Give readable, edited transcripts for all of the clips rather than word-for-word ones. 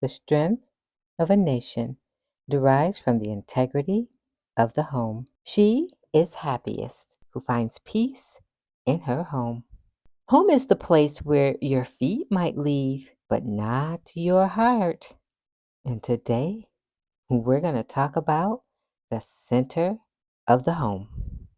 The strength of a nation derives from the integrity of the home. She is happiest who finds peace in her home. Home is the place where your feet might leave, but not your heart. And today, we're going to talk about the center of the home.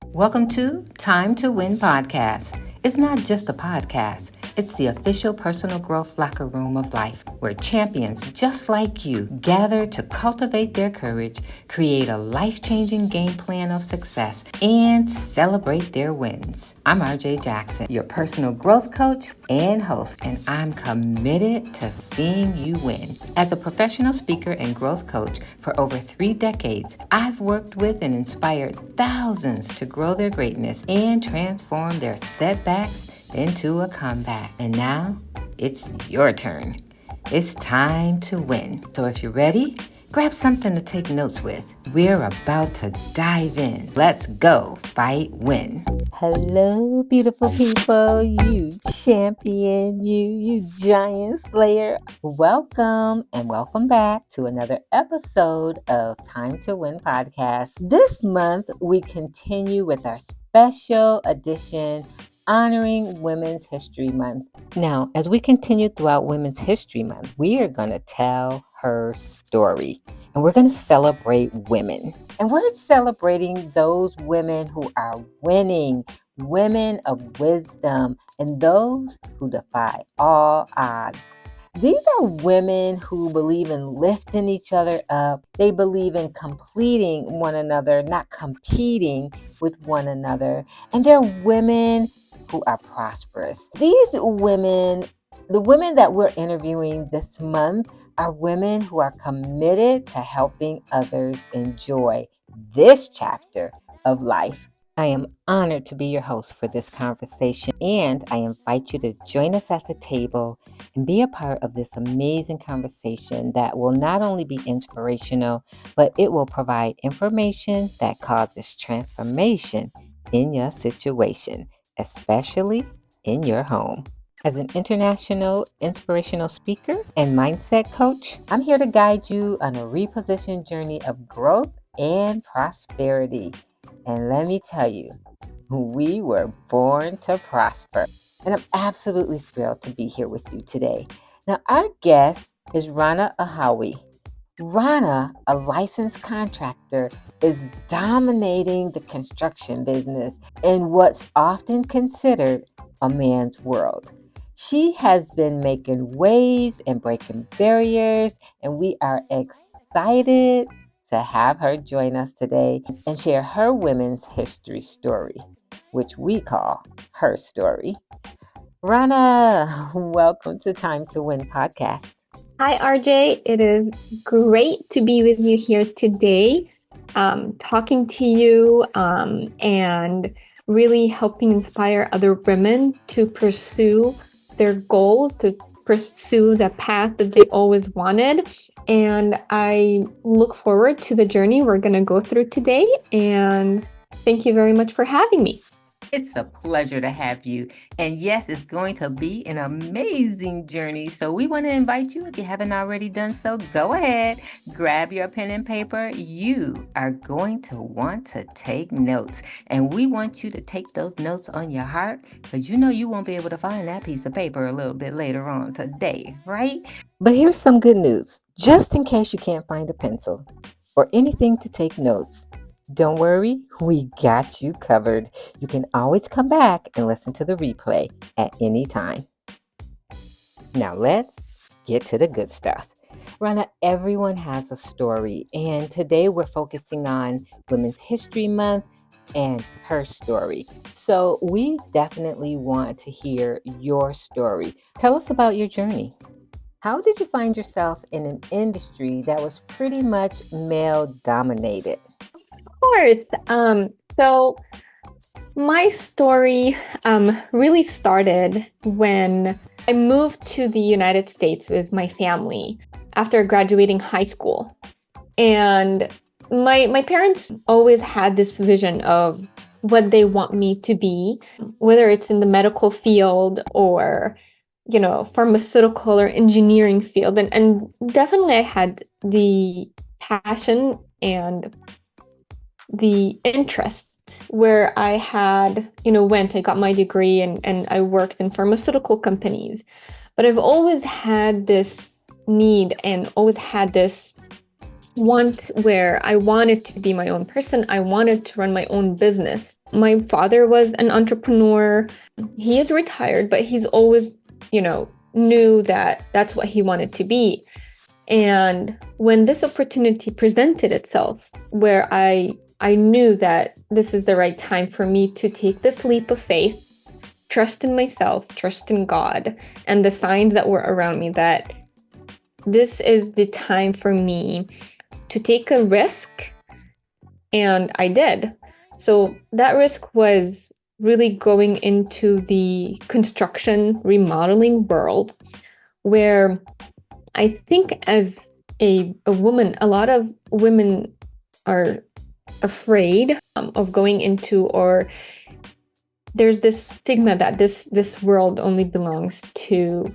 Welcome to Time to Win podcast. It's not just a podcast, it's the official personal growth locker room of life where champions just like you gather to cultivate their courage, create a life-changing game plan of success, and celebrate their wins. I'm RJ Jackson, your personal growth coach and host, and I'm committed to seeing you win. As a professional speaker and growth coach for over 3 decades, I've worked with and inspired thousands to grow their greatness and transform their setbacks into a comeback. And now it's your turn. It's time to win. So if you're ready, grab something to take notes with. We're about to dive in. Let's go. Fight, win. Hello, beautiful people. You champion, you giant slayer. Welcome and welcome back to another episode of Time to Win podcast. This month, we continue with our special edition honoring Women's History Month. Now, as we continue throughout Women's History Month, we are going to tell her story and we're going to celebrate women. And we're celebrating those women who are winning, women of wisdom, and those who defy all odds. These are women who believe in lifting each other up. They believe in completing one another, not competing with one another. And they're women who are prosperous. These women, the women that we're interviewing this month, are women who are committed to helping others enjoy this chapter of life. I am honored to be your host for this conversation, and I invite you to join us at the table and be a part of this amazing conversation that will not only be inspirational, but it will provide information that causes transformation in your situation, especially in your home. As an international inspirational speaker and mindset coach, I'm here to guide you on a reposition journey of growth and prosperity. And let me tell you, we were born to prosper. And I'm absolutely thrilled to be here with you today. Now, our guest is Rana Ahawi. Rana, a licensed contractor, is dominating the construction business in what's often considered a man's world. She has been making waves and breaking barriers, and we are excited to have her join us today and share her women's history story, which we call her story. Rana, welcome to Time to Win podcast. Hi, RJ. It is great to be with you here today, talking to you and really helping inspire other women to pursue their goals, to pursue the path that they always wanted. And I look forward to the journey we're going to go through today. And thank you very much for having me. It's a pleasure to have you. And yes, it's going to be an amazing journey. So we want to invite you, if you haven't already done so, go ahead, grab your pen and paper. You are going to want to take notes. And we want you to take those notes on your heart, because you know you won't be able to find that piece of paper a little bit later on today, right? But here's some good news. Just in case you can't find a pencil or anything to take notes, don't worry, we got you covered. You can always come back and listen to the replay at any time. Now let's get to the good stuff. Rana, everyone has a story, and today we're focusing on Women's History Month and her story. So we definitely want to hear your story. Tell us about your journey. How did you find yourself in an industry that was pretty much male dominated? Course. So my story really started when I moved to the United States with my family after graduating high school. And my parents always had this vision of what they want me to be, whether it's in the medical field or pharmaceutical or engineering field. And definitely I had the passion and the interest where I had, I got my degree and I worked in pharmaceutical companies. But I've always had this need and always had this want where I wanted to be my own person. I wanted to run my own business. My father was an entrepreneur. He is retired, but he's always, knew that that's what he wanted to be. And when this opportunity presented itself, where I knew that this is the right time for me to take this leap of faith, trust in myself, trust in God, and the signs that were around me, that this is the time for me to take a risk. And I did. So that risk was really going into the construction remodeling world, where I think as a woman, a lot of women are afraid of going into, or there's this stigma that this world only belongs to,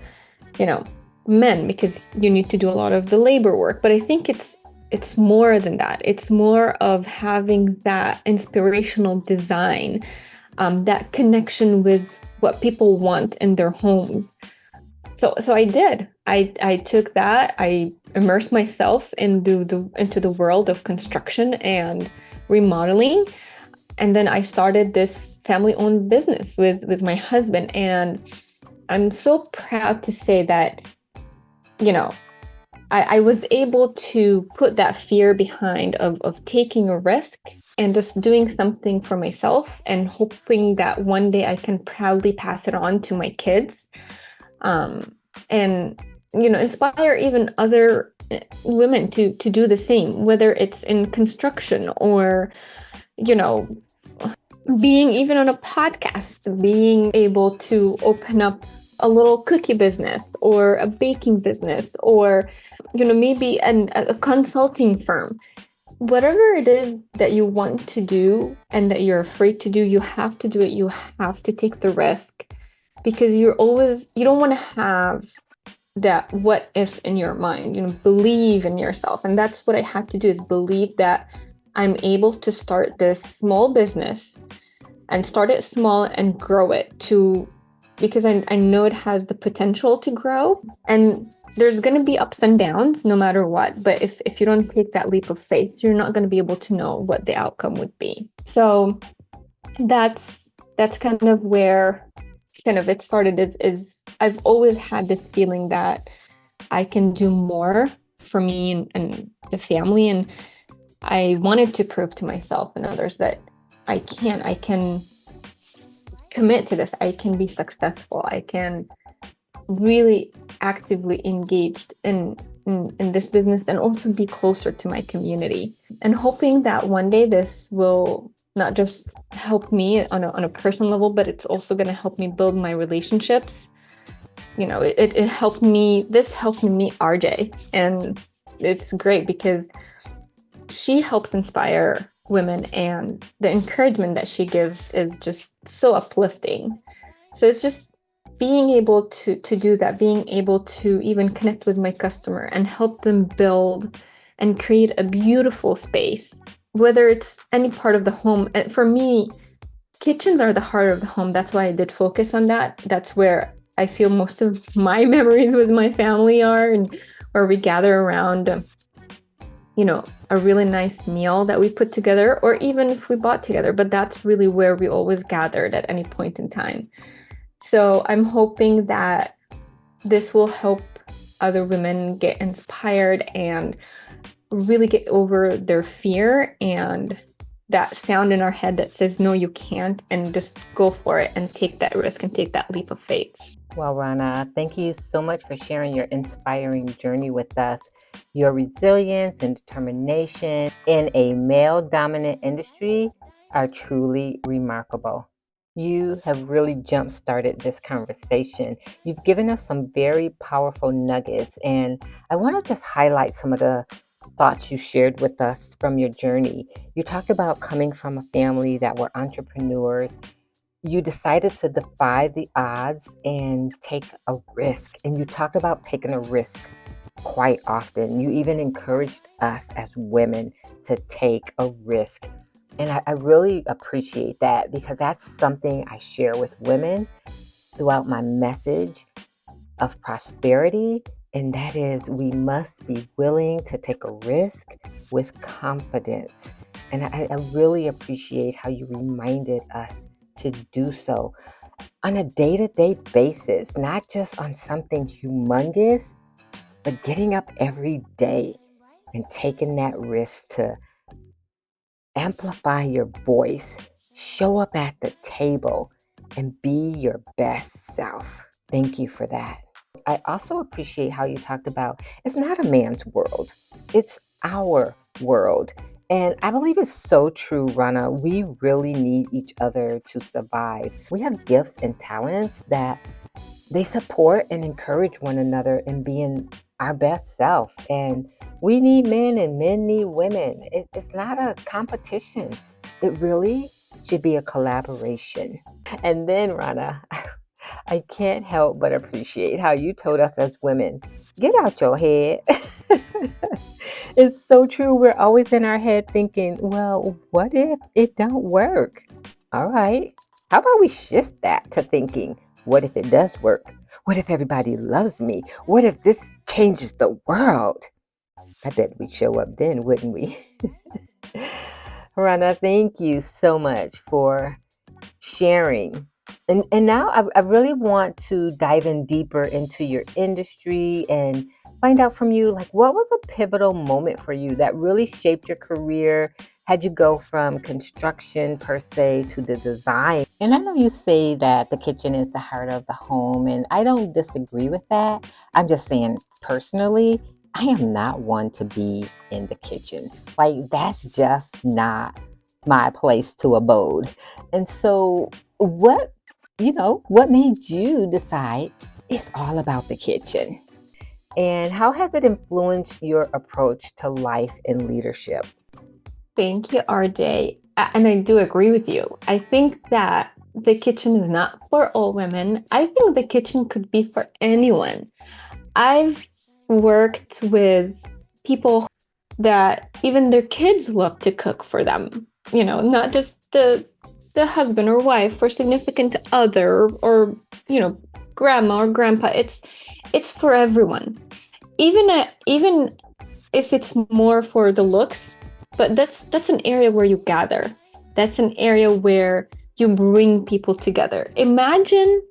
men, because you need to do a lot of the labor work. But I think it's more than that. It's more of having that inspirational design, that connection with what people want in their homes. So I did. I took that. I immersed myself into the world of construction and remodeling, and then I started this family-owned business with my husband. And I'm so proud to say that, I was able to put that fear behind of taking a risk and just doing something for myself and hoping that one day I can proudly pass it on to my kids, and inspire even other women to do the same, whether it's in construction or being even on a podcast, being able to open up a little cookie business or a baking business, or maybe a consulting firm. Whatever it is that you want to do and that you're afraid to do, you have to do it. You have to take the risk, because you don't want to have that what if in your mind. Believe in yourself. And that's what I had to do, is believe that I'm able to start this small business and start it small and grow it because I know it has the potential to grow. And there's going to be ups and downs no matter what. But if you don't take that leap of faith, you're not going to be able to know what the outcome would be. So that's kind of where it started, is I've always had this feeling that I can do more for me and the family. And I wanted to prove to myself and others that I can commit to this. I can be successful. I can really actively engaged in this business, and also be closer to my community. And hoping that one day this will not just help me on a personal level, but it's also going to help me build my relationships. It helped me. This helped me meet RJ, and it's great because she helps inspire women, and the encouragement that she gives is just so uplifting. So it's just being able to do that, being able to even connect with my customer and help them build and create a beautiful space, whether it's any part of the home. And for me, kitchens are the heart of the home. That's why I did focus on that. That's where I feel most of my memories with my family are, and where we gather around a really nice meal that we put together, or even if we bought together. But that's really where we always gathered at any point in time. So I'm hoping that this will help other women get inspired and really get over their fear and that sound in our head that says, no, you can't, and just go for it and take that risk and take that leap of faith. Well, Rana, thank you so much for sharing your inspiring journey with us. Your resilience and determination in a male-dominant industry are truly remarkable. You have really jump-started this conversation. You've given us some very powerful nuggets, and I want to just highlight some of the thoughts you shared with us from your journey. You talked about coming from a family that were entrepreneurs you decided to defy the odds and take a risk. And you talked about taking a risk quite often. You even encouraged us as women to take a risk. And I really appreciate that because that's something I share with women throughout my message of prosperity. And that is, we must be willing to take a risk with confidence. And I really appreciate how you reminded us to do so on a day to day basis, not just on something humongous, but getting up every day and taking that risk to amplify your voice, show up at the table, and be your best self. Thank you for that. I also appreciate how you talked about it's not a man's world, it's our world. And I believe it's so true, Rana. We really need each other to survive. We have gifts and talents that they support and encourage one another in being our best self. And we need men and men need women. It's not a competition. It really should be a collaboration. And then, Rana, I can't help but appreciate how you told us as women, get out your head. It's so true. We're always in our head thinking, well, what if it don't work? All right. How about we shift that to thinking, what if it does work? What if everybody loves me? What if this changes the world? I bet we'd show up then, wouldn't we? Rana, thank you so much for sharing. And now I really want to dive in deeper into your industry and find out from you, like, what was a pivotal moment for you that really shaped your career? Had you go from construction per se to the design? And I know you say that the kitchen is the heart of the home, and I don't disagree with that. I'm just saying, personally, I am not one to be in the kitchen. Like, that's just not my place to abode. And so, what made you decide it's all about the kitchen? And how has it influenced your approach to life and leadership? Thank you, RJ. And I do agree with you. I think that the kitchen is not for all women. I think the kitchen could be for anyone. I've worked with people that even their kids love to cook for them. Not just the husband or wife or significant other or grandma or grandpa. It's for everyone. Even if it's more for the looks, but that's an area where you gather. That's an area where you bring people together. Imagine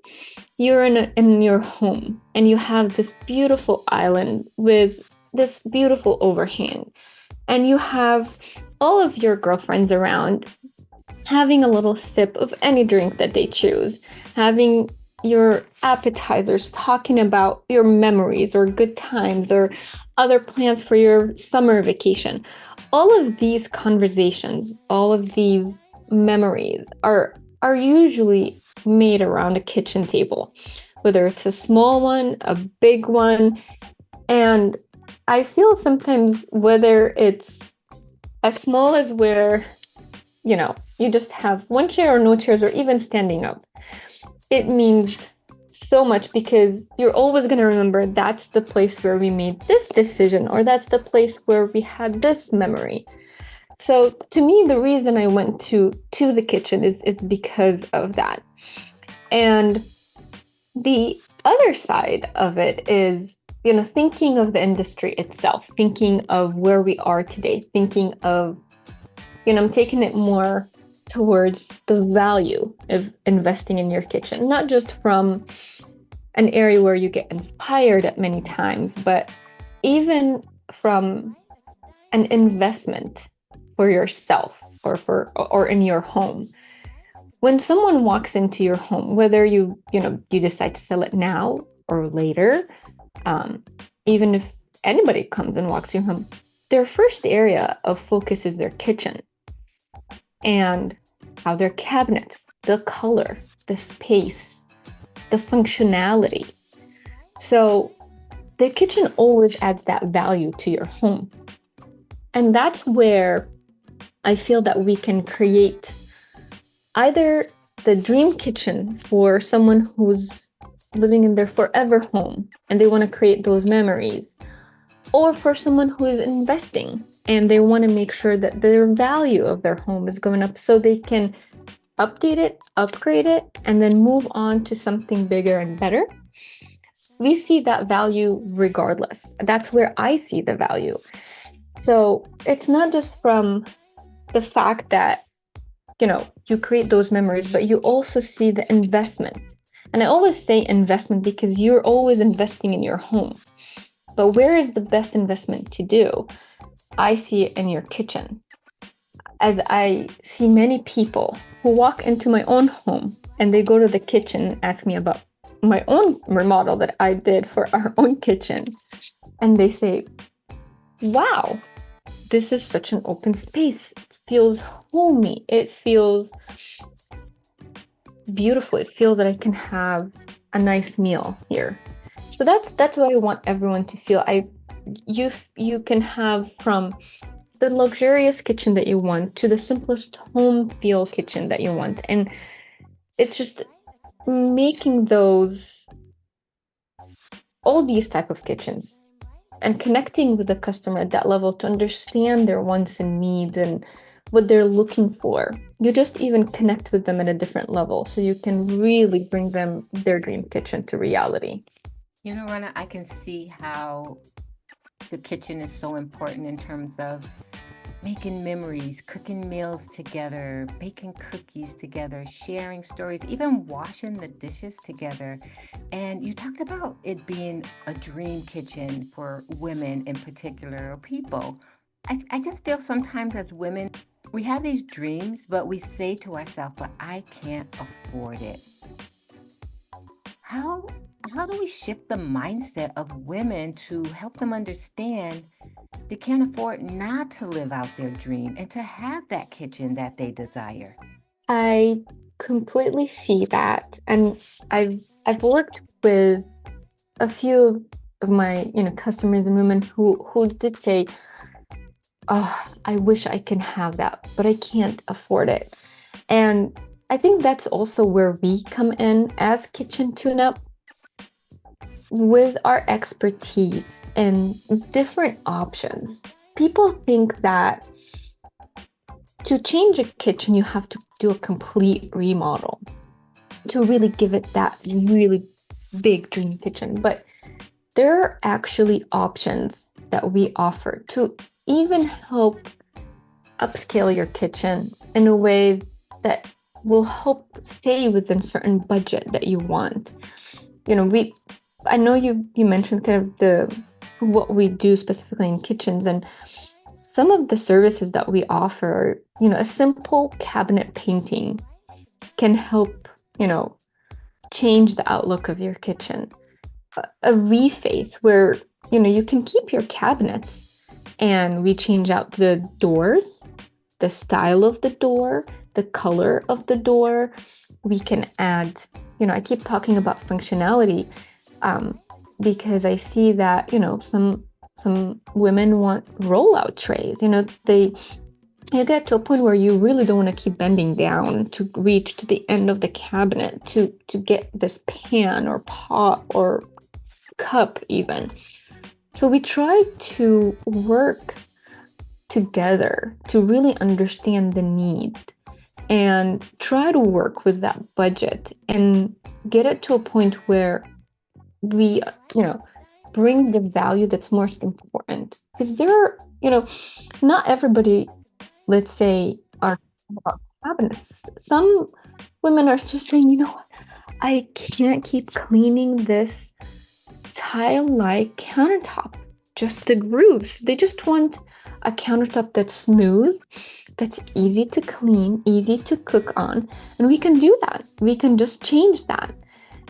you're in your home and you have this beautiful island with this beautiful overhang, and you have all of your girlfriends around having a little sip of any drink that they choose, having your appetizers, talking about your memories or good times or other plans for your summer vacation. All of these conversations, all of these memories are usually made around a kitchen table, whether it's a small one, a big one. And I feel sometimes whether it's as small as where, you just have one chair or no chairs or even standing up, it means so much because you're always going to remember that's the place where we made this decision or that's the place where we had this memory. So to me, the reason I went to the kitchen is because of that. And the other side of it is, thinking of the industry itself, thinking of where we are today, thinking of, I'm taking it more towards the value of investing in your kitchen, not just from an area where you get inspired at many times, but even from an investment for yourself or in your home. When someone walks into your home, whether you decide to sell it now or later, even if anybody comes and walks your home, their first area of focus is their kitchen and how their cabinets, the color, the space, the functionality. So the kitchen always adds that value to your home. And that's where I feel that we can create either the dream kitchen for someone who's living in their forever home and they want to create those memories, or for someone who is investing and they want to make sure that their value of their home is going up so they can update it, upgrade it, and then move on to something bigger and better. We see that value regardless. That's where I see the value. So it's not just from the fact that, you create those memories, but you also see the investment. And I always say investment because you're always investing in your home. But where is the best investment to do? I see it in your kitchen. As I see many people who walk into my own home and they go to the kitchen and ask me about my own remodel that I did for our own kitchen. And they say, wow, this is such an open space. It feels homey. It feels beautiful. It feels that I can have a nice meal here. So that's what I want everyone to feel. You can have from the luxurious kitchen that you want to the simplest home feel kitchen that you want. And it's just making all these type of kitchens and connecting with the customer at that level to understand their wants and needs and what they're looking for. You just even connect with them at a different level so you can really bring them their dream kitchen to reality. Rana, I can see how the kitchen is so important in terms of making memories, cooking meals together, baking cookies together, sharing stories, even washing the dishes together. And you talked about it being a dream kitchen for women in particular, or people. I just feel sometimes as women, we have these dreams, but we say to ourselves, but I can't afford it. How how do we shift the mindset of women to help them understand they can't afford not to live out their dream and to have that kitchen that they desire? I completely see that. And I've worked with a few of my, customers and women who did say, oh, I wish I can have that, but I can't afford it. And I think that's also where we come in as Kitchen Tune-Up with our expertise and different options. People think that to change a kitchen, you have to do a complete remodel to really give it that really big dream kitchen. But there are actually options that we offer to even help upscale your kitchen in a way that will help stay within certain budget that you want. I know you mentioned kind of what we do specifically in kitchens, and some of the services that we offer, a simple cabinet painting can help, change the outlook of your kitchen. A reface where, you can keep your cabinets and we change out the doors, the style of the door, the color of the door. We can add, I keep talking about functionality because I see that, some women want rollout trays. You get to a point where you really don't want to keep bending down to reach to the end of the cabinet to get this pan or pot or cup even. So we try to work together to really understand the need and try to work with that budget and get it to a point where we, bring the value that's most important. Because there are, not everybody, let's say, are about cabinets. Some women are just saying, what, I can't keep cleaning this tile-like countertop, just the grooves. They just want a countertop that's smooth, that's easy to clean, easy to cook on, and we can do that. We can just change that.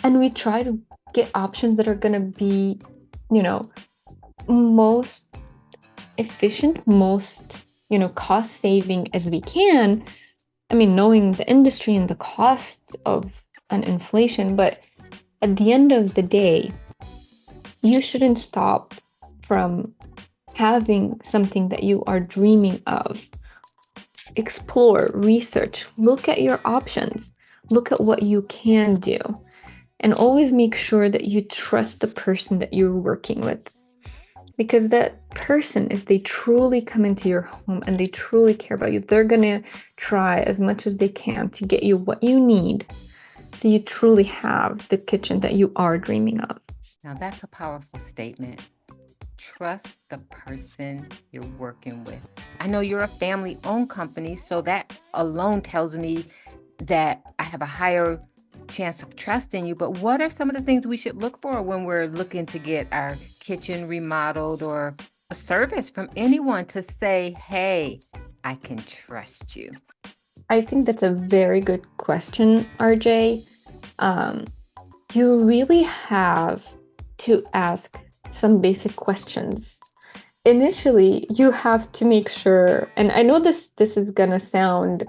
And we try to get options that are going to be, most efficient, most, cost saving as we can. I mean, knowing the industry and the costs of an inflation, but at the end of the day, you shouldn't stop from having something that you are dreaming of. Explore, research, look at your options. look at what you can do, and always make sure that you trust the person that you're working with. Because that person, if they truly come into your home and they truly care about you, they're going to try as much as they can to get you what you need so you truly have the kitchen that you are dreaming of. Now, that's a powerful statement. Trust the person you're working with. I know you're a family-owned company, so that alone tells me that I have a higher chance of trusting you. But what are some of the things we should look for when we're looking to get our kitchen remodeled, or a service from anyone to say, hey, I can trust you? I think that's a very good question, RJ. You really have to ask some basic questions. Initially, you have to make sure, and I know this is gonna sound,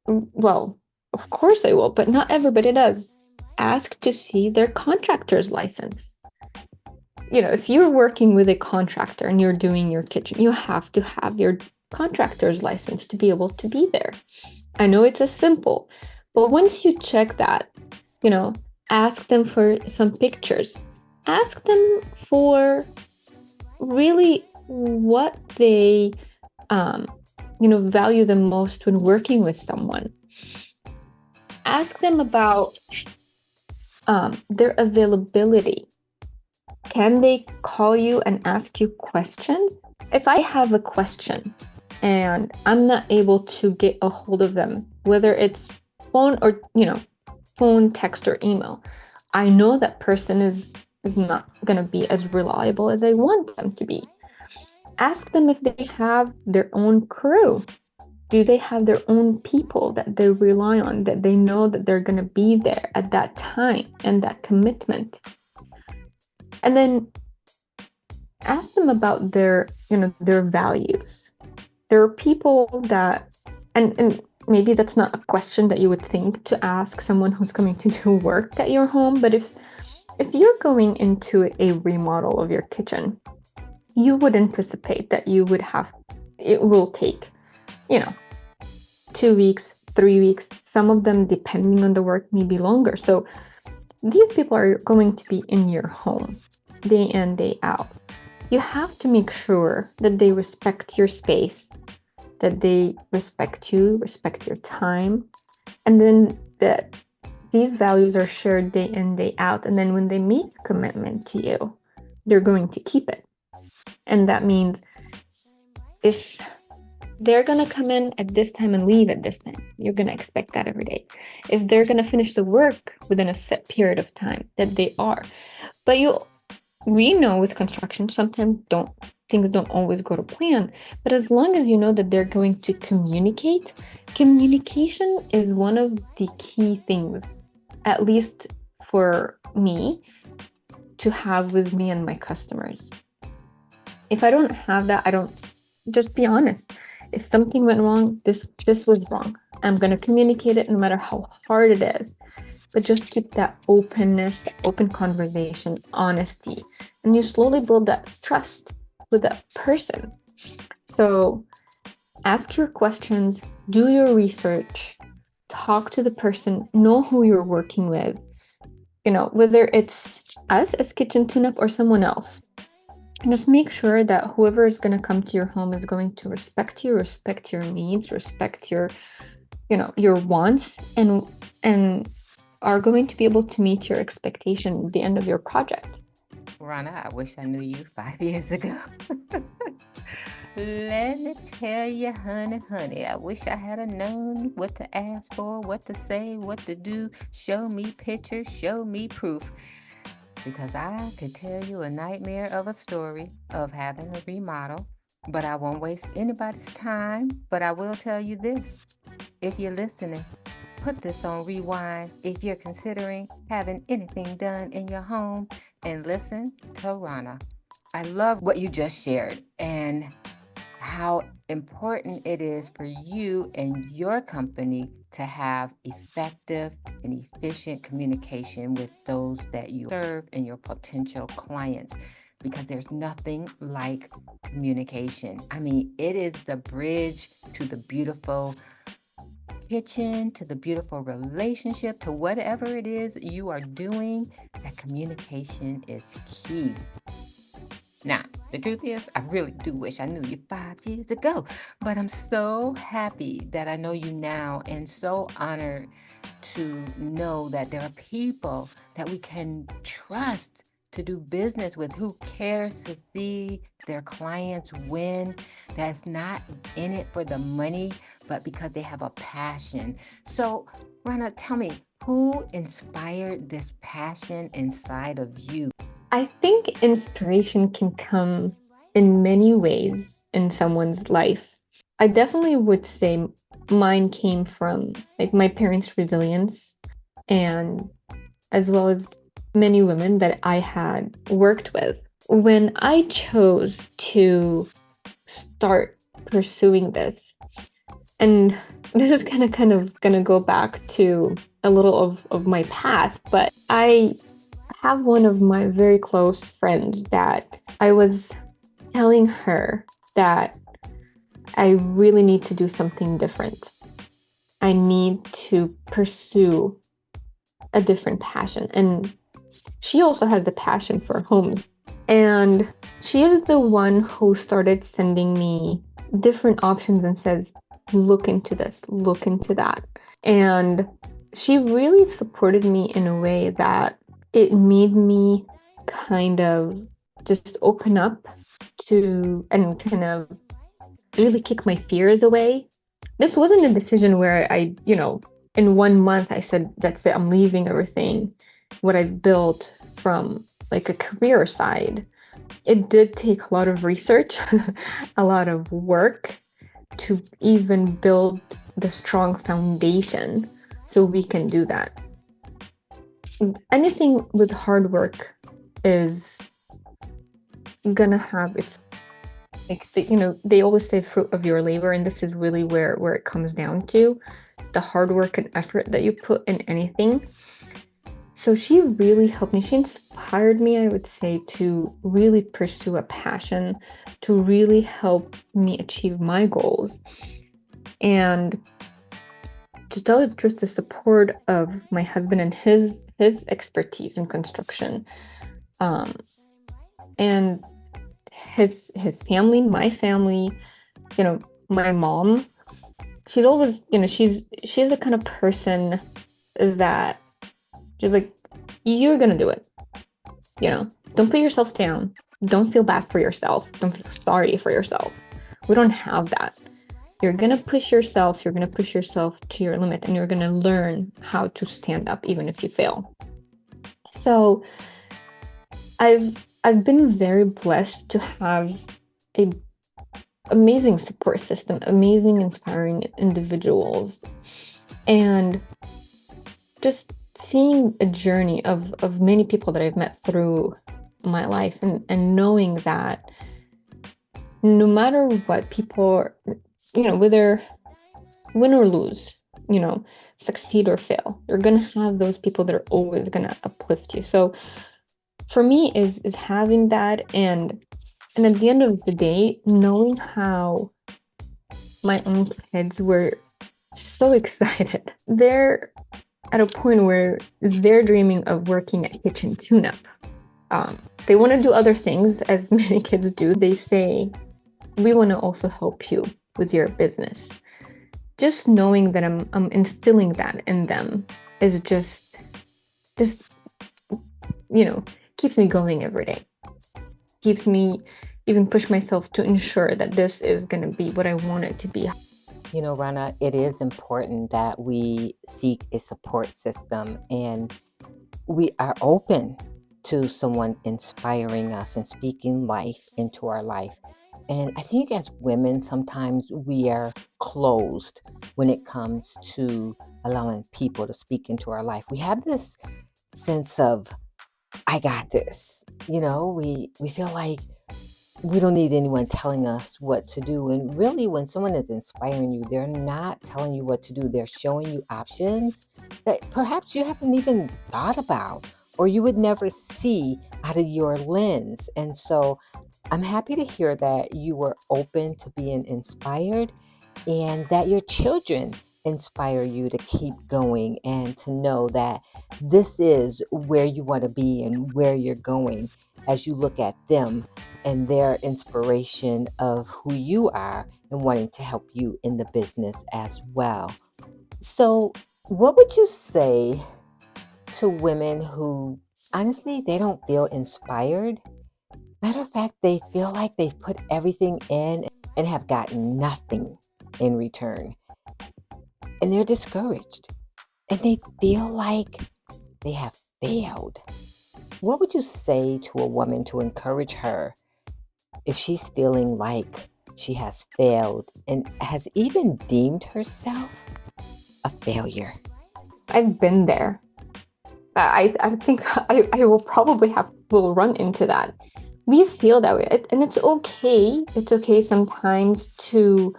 well, of course I will, but not everybody does. Ask to see their contractor's license. If you're working with a contractor and you're doing your kitchen, you have to have your contractor's license to be able to be there. I know it's as simple, but once you check that, ask them for some pictures. Ask them for really what they, value the most when working with someone. Ask them about their availability. Can they call you and ask you questions? If I have a question and I'm not able to get a hold of them, whether it's phone or, phone, text, or email, I know that person is not going to be as reliable as I want them to be. Ask them if they have their own crew. Do they have their own people that they rely on, that they know that they're going to be there at that time and that commitment? And then ask them about their values. There are people that, and maybe that's not a question that you would think to ask someone who's coming to do work at your home, but if you're going into a remodel of your kitchen, you would anticipate that it will take, 2 weeks, 3 weeks, some of them, depending on the work, maybe longer. So these people are going to be in your home day in, day out. You have to make sure that they respect your space, that they respect you, respect your time, and then that these values are shared day in, day out. And then when they make a commitment to you, they're going to keep it. And that means if they're going to come in at this time and leave at this time, you're going to expect that every day. If they're going to finish the work within a set period of time, that they are. But we know with construction, sometimes things don't always go to plan. But as long as you know that they're going to communicate, communication is one of the key things, at least for me, to have with me and my customers. If I don't have that, just be honest. If something went wrong, this was wrong. I'm going to communicate it no matter how hard it is. But just keep that openness, open conversation, honesty, and you slowly build that trust with that person. So ask your questions, do your research, talk to the person, know who you're working with, whether it's us as Kitchen Tune-Up or someone else. And just make sure that whoever is going to come to your home is going to respect you, respect your needs, respect your wants, and are going to be able to meet your expectation at the end of your project. Rana, I wish I knew you 5 years ago. Let me tell you, honey, I wish I had known what to ask for, what to say, what to do. Show me pictures, show me proof. Because I could tell you a nightmare of a story of having a remodel, but I won't waste anybody's time. But I will tell you this. If you're listening, put this on rewind if you're considering having anything done in your home, and listen to Rana. I love what you just shared and how important it is for you and your company to have effective and efficient communication with those that you serve and your potential clients, because there's nothing like communication. I mean, it is the bridge to the beautiful kitchen to the beautiful relationship to whatever it is you are doing, that communication is key. Now, the truth is, I really do wish I knew you 5 years ago, but I'm so happy that I know you now and so honored to know that there are people that we can trust to do business with who cares to see their clients win, that's not in it for the money, but because they have a passion. So, Rana, tell me, who inspired this passion inside of you? I think inspiration can come in many ways in someone's life. I definitely would say mine came from like my parents' resilience and as well as many women that I had worked with. When I chose to start pursuing this, and this is kind of gonna go back to a little of my path, but I have one of my very close friends that I was telling her that I really need to do something different. I need to pursue a different passion. And she also has the passion for homes. And she is the one who started sending me different options and says, look into this, look into that. And she really supported me in a way that it made me kind of just open up to and kind of really kick my fears away. This wasn't a decision where in 1 month I said, that's it, I'm leaving everything, what I've built from like a career side. It did take a lot of research, a lot of work to even build the strong foundation so we can do that. Anything with hard work is gonna have its like they always say fruit of your labor, and this is really where it comes down to the hard work and effort that you put in anything. So she really helped me. She inspired me, I would say, to really pursue a passion, to really help me achieve my goals. And to tell you the truth, the support of my husband and his expertise in construction, and his family, my family, my mom. She's always, she's the kind of person that she's like, you're gonna do it. Don't put yourself down. Don't feel bad for yourself. Don't feel sorry for yourself. We don't have that. You're gonna push yourself. You're gonna push yourself to your limit, and you're gonna learn how to stand up even if you fail. So I've been very blessed to have a amazing support system, amazing, inspiring individuals, and just seeing a journey of many people that I've met through my life, and knowing that no matter what, people, whether win or lose, succeed or fail, you're gonna have those people that are always gonna uplift you. So for me is having that, and at the end of the day, knowing how my own kids were so excited. They're at a point where they're dreaming of working at Kitchen Tune-Up. They want to do other things, as many kids do. They say, we want to also help you with your business. Just knowing that I'm instilling that in them is just keeps me going every day. Keeps me even push myself to ensure that this is going to be what I want it to be. Rana, it is important that we seek a support system and we are open to someone inspiring us and speaking life into our life. And I think as women, sometimes we are closed when it comes to allowing people to speak into our life. We have this sense of, I got this. We feel like we don't need anyone telling us what to do. And really, when someone is inspiring you, they're not telling you what to do. They're showing you options that perhaps you haven't even thought about or you would never see out of your lens. And so I'm happy to hear that you were open to being inspired and that your children inspire you to keep going and to know that this is where you want to be and where you're going as you look at them and their inspiration of who you are and wanting to help you in the business as well. So, what would you say to women who honestly they don't feel inspired? Matter of fact, they feel like they've put everything in and have gotten nothing in return. And they're discouraged and they feel like they have failed. What would you say to a woman to encourage her if she's feeling like she has failed and has even deemed herself a failure? I've been there. I think I will probably will run into that. We feel that way, and it's okay. It's okay sometimes to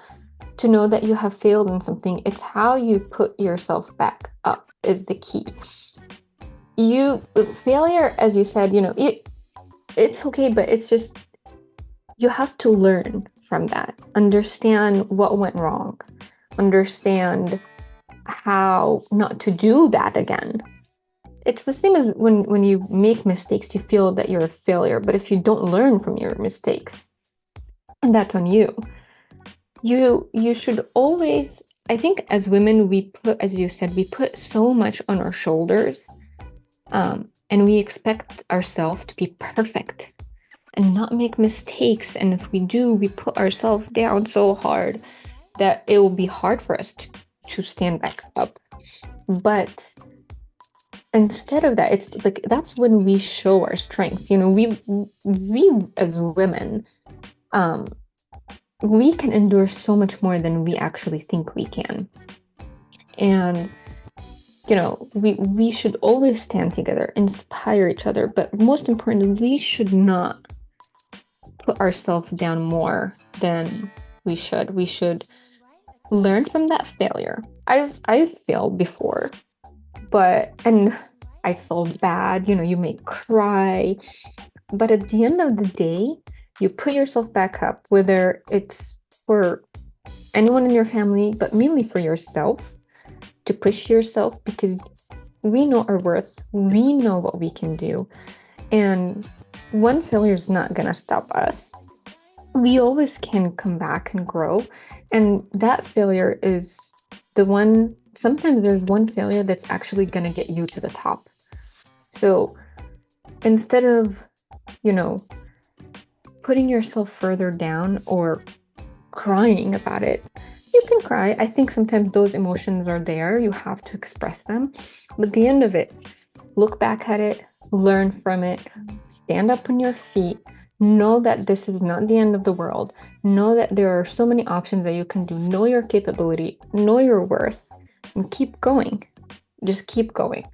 know that you have failed in something. It's how you put yourself back up is the key. Failure, as you said, it's okay, but it's just you have to learn from that. Understand what went wrong. Understand how not to do that again. It's the same as when you make mistakes, you feel that you're a failure. But if you don't learn from your mistakes, and that's on you. You should always, I think as women, we put, as you said, we put so much on our shoulders, and we expect ourselves to be perfect and not make mistakes. And if we do, we put ourselves down so hard that it will be hard for us to stand back up. But instead of that, it's like that's when we show our strengths. We as women, we can endure so much more than we actually think we can. And we should always stand together, inspire each other, but most importantly, we should not put ourselves down more than we should. We should learn from that failure. I've failed before, and I feel bad, you may cry, but at the end of the day, you put yourself back up, whether it's for anyone in your family, but mainly for yourself, to push yourself, because we know our worth, we know what we can do, and one failure is not gonna stop us. We always can come back and grow, and that failure is the one. Sometimes there's one failure that's actually gonna get you to the top. So instead of, putting yourself further down or crying about it, you can cry. I think sometimes those emotions are there. You have to express them. But at the end of it, look back at it, learn from it, stand up on your feet, know that this is not the end of the world. Know that there are so many options that you can do. Know your capability, know your worth, and keep going. Just keep going.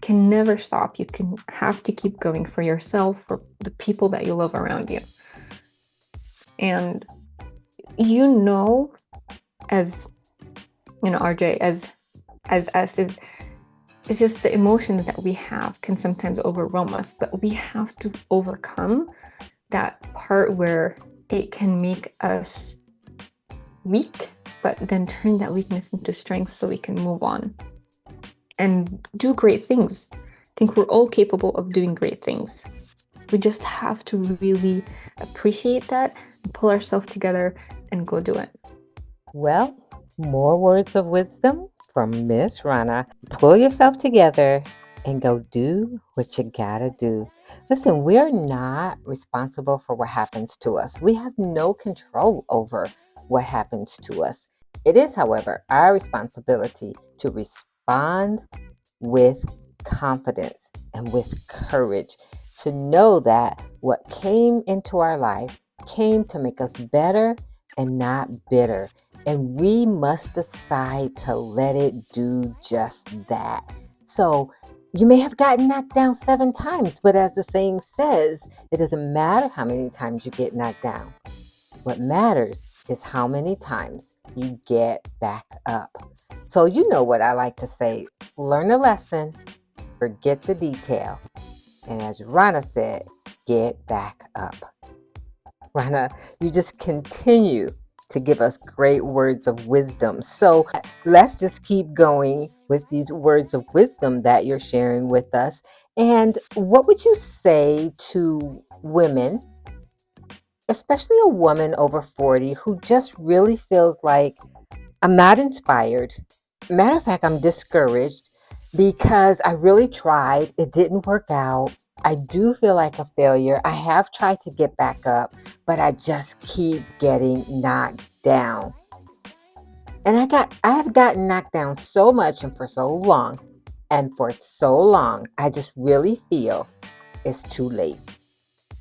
Can never stop. You have to keep going for yourself, for the people that you love around you. And as RJ, as us, is it's just the emotions that we have can sometimes overwhelm us, but we have to overcome that part where it can make us weak, but then turn that weakness into strength so we can move on and do great things. I think we're all capable of doing great things. We just have to really appreciate that and pull ourselves together and go do it. Well, more words of wisdom from Miss Rana. Pull yourself together and go do what you gotta do. Listen, we're not responsible for what happens to us. We have no control over what happens to us. It is, however, our responsibility to respond with confidence and with courage, to know that what came into our life came to make us better and not bitter. And we must decide to let it do just that. So you may have gotten knocked down 7 times, but as the saying says, it doesn't matter how many times you get knocked down. What matters is how many times you get back up. So you know what I like to say, learn a lesson, forget the detail. And as Rana said, get back up. Rana, you just continue to give us great words of wisdom. So let's just keep going with these words of wisdom that you're sharing with us. And what would you say to women, especially a woman over 40 who just really feels like, I'm not inspired? Matter of fact, I'm discouraged because I really tried. It didn't work out. I do feel like a failure. I have tried to get back up, but I just keep getting knocked down. And I have gotten knocked down so much and for so long. And for so long, I just really feel it's too late.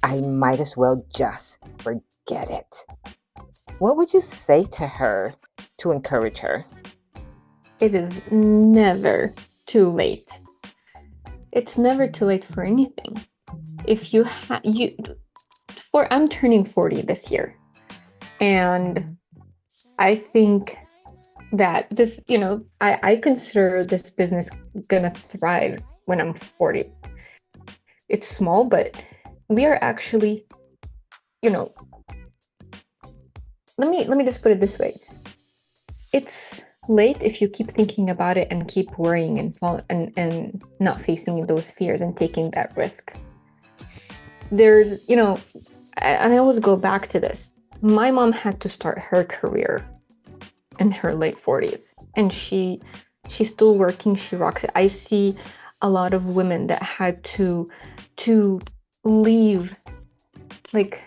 I might as well just forget it. What would you say to her to encourage her? It is never too late. It's never too late for anything. If you I'm turning 40 this year, and I think that this, I consider this business gonna thrive when I'm 40. It's small, but we are actually, let me just put it this way. It's late if you keep thinking about it and keep worrying and not facing those fears and taking that risk. There's, and I always go back to this. My mom had to start her career in her late 40s, and she's still working. She rocks it. I see a lot of women that had to leave like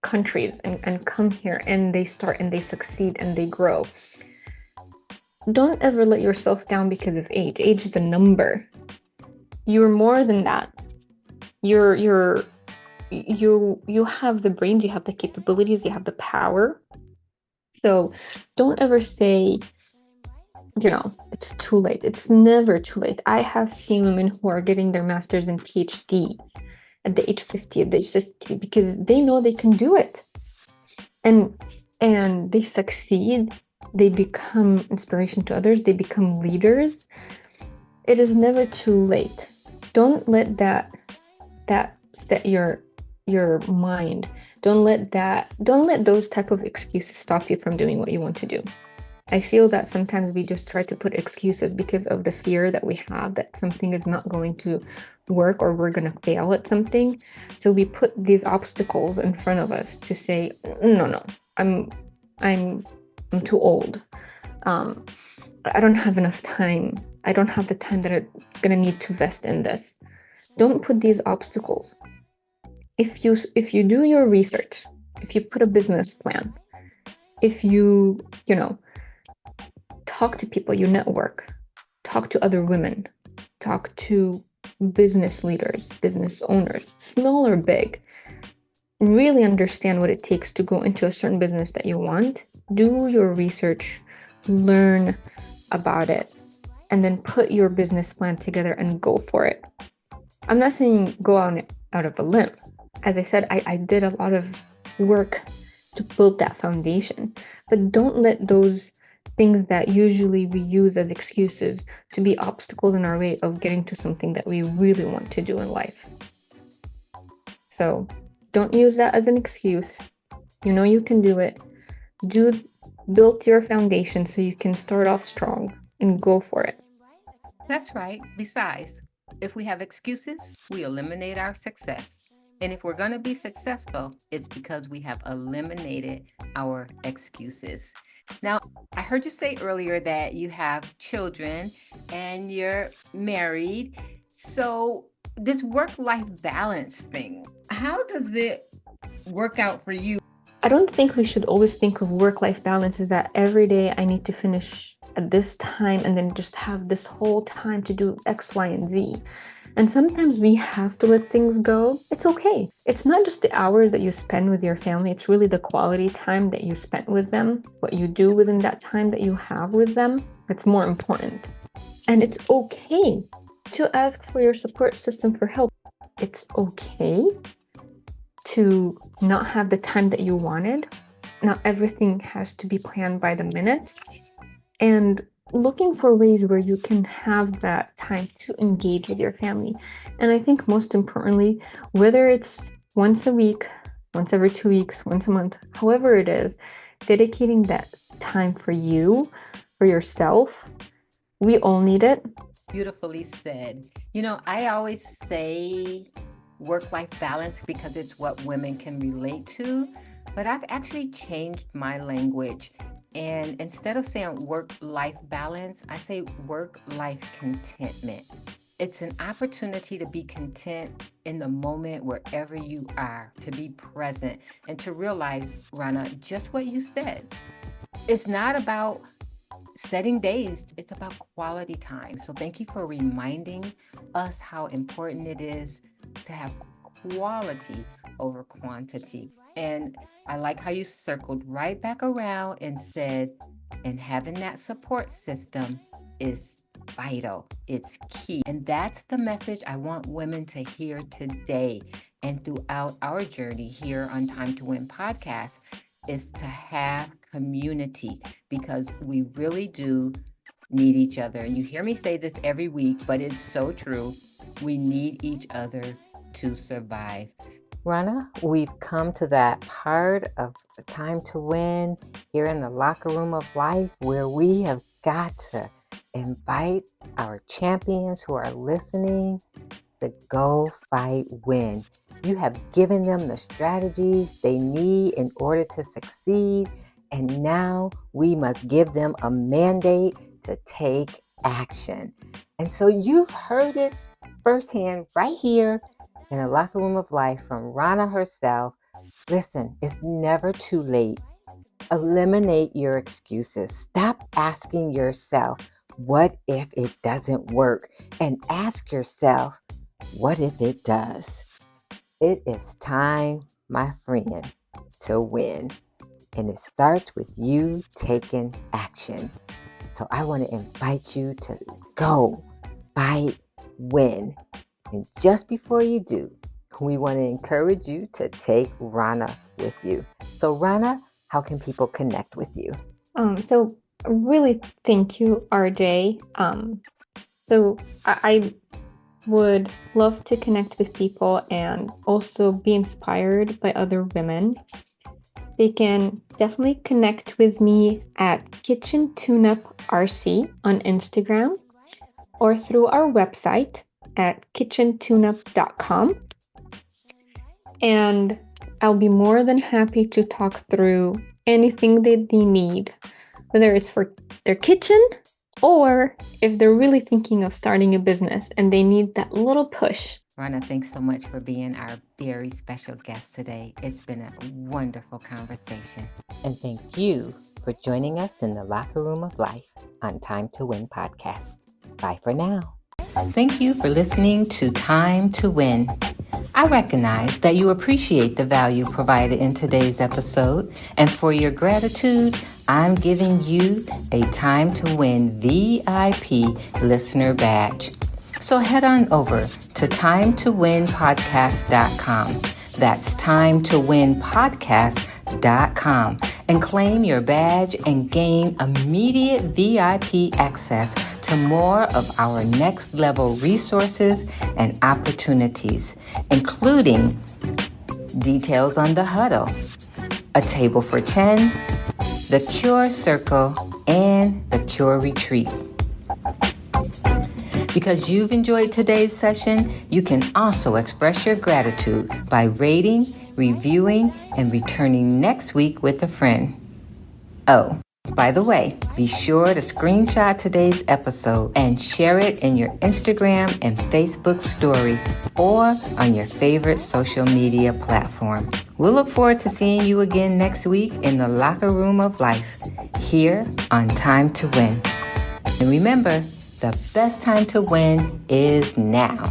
countries and come here, and they start and they succeed and they grow. Don't ever let yourself down because of age. Age is a number. You're more than that. You have the brains, you have the capabilities, you have the power. So don't ever say, it's too late. It's never too late. I have seen women who are getting their masters and PhD at the age 50, at the age 50, because they know they can do it. And they succeed. They become inspiration to others. They become leaders. It is never too late. Don't let that set your mind. Don't let those type of excuses stop you from doing what you want to do. I feel that sometimes we just try to put excuses because of the fear that we have that something is not going to work or we're going to fail at something. So we put these obstacles in front of us to say, no, I'm too old. I don't have enough time. I don't have the time that it's going to need to invest in this. Don't put these obstacles. If you do your research, if you put a business plan, if you talk to people, you network, talk to other women, talk to business leaders, business owners, small or big, really understand what it takes to go into a certain business that you want, do your research, learn about it, and then put your business plan together and go for it. I'm not saying go out of a limb. As I said, I did a lot of work to build that foundation, but don't let those things that usually we use as excuses to be obstacles in our way of getting to something that we really want to do in life. So don't use that as an excuse. You can do it. Build your foundation so you can start off strong and go for it. That's right. Besides, if we have excuses, we eliminate our success. And if we're going to be successful, it's because we have eliminated our excuses. Now, I heard you say earlier that you have children and you're married. So this work-life balance thing, how does it work out for you? I don't think we should always think of work-life balance as that every day I need to finish at this time and then just have this whole time to do X, Y, and Z. And sometimes we have to let things go. It's okay. It's not just the hours that you spend with your family. It's really the quality time that you spent with them, what you do within that time that you have with them. That's more important. And it's okay to ask for your support system for help. It's okay to not have the time that you wanted. Not everything has to be planned by the minute. And looking for ways where you can have that time to engage with your family. And I think most importantly, whether it's once a week, once every 2 weeks, once a month, however it is, dedicating that time for you, for yourself. We all need it. Beautifully said. I always say work-life balance because it's what women can relate to, but I've actually changed my language. And instead of saying work-life balance, I say work-life contentment. It's an opportunity to be content in the moment wherever you are, to be present, and to realize, Rana, just what you said. It's not about setting days, it's about quality time. So thank you for reminding us how important it is to have quality over quantity. And I like how you circled right back around and said, and having that support system is vital, it's key. And that's the message I want women to hear today and throughout our journey here on Time to Win podcast, is to have community, because we really do need each other. And you hear me say this every week, but it's so true. We need each other to survive. Rana, we've come to that part of the Time to Win here in the locker room of life where we have got to invite our champions who are listening to go fight win. You have given them the strategies they need in order to succeed, and now we must give them a mandate to take action. And so you've heard it firsthand right here in the locker room of life from Rana herself. Listen, it's never too late. Eliminate your excuses. Stop asking yourself, what if it doesn't work? And ask yourself, what if it does? It is time, my friend, to win. And it starts with you taking action. So I want to invite you to go, fight, win. And just before you do, we want to encourage you to take Rana with you. So Rana, how can people connect with you? So really thank you, RJ. So I would love to connect with people and also be inspired by other women. They can definitely connect with me at Kitchen Tune-Up RC on Instagram or through our website at kitchentuneup.com. And I'll be more than happy to talk through anything that they need, whether it's for their kitchen or if they're really thinking of starting a business and they need that little push. Rana, thanks so much for being our very special guest today. It's been a wonderful conversation. And thank you for joining us in the locker room of life on Time to Win podcast. Bye for now. Thank you for listening to Time to Win. I recognize that you appreciate the value provided in today's episode, and for your gratitude, I'm giving you a Time to Win VIP listener badge. So head on over to timetowinpodcast.com. That's timetowinpodcast.com and claim your badge and gain immediate VIP access to more of our next level resources and opportunities, including details on the huddle, a table for 10, the Cure Circle, and the Cure Retreat. Because you've enjoyed today's session, you can also express your gratitude by rating, reviewing, and returning next week with a friend. Oh, by the way, be sure to screenshot today's episode and share it in your Instagram and Facebook story or on your favorite social media platform. We'll look forward to seeing you again next week in the locker room of life here on Time to Win. And remember, the best time to win is now.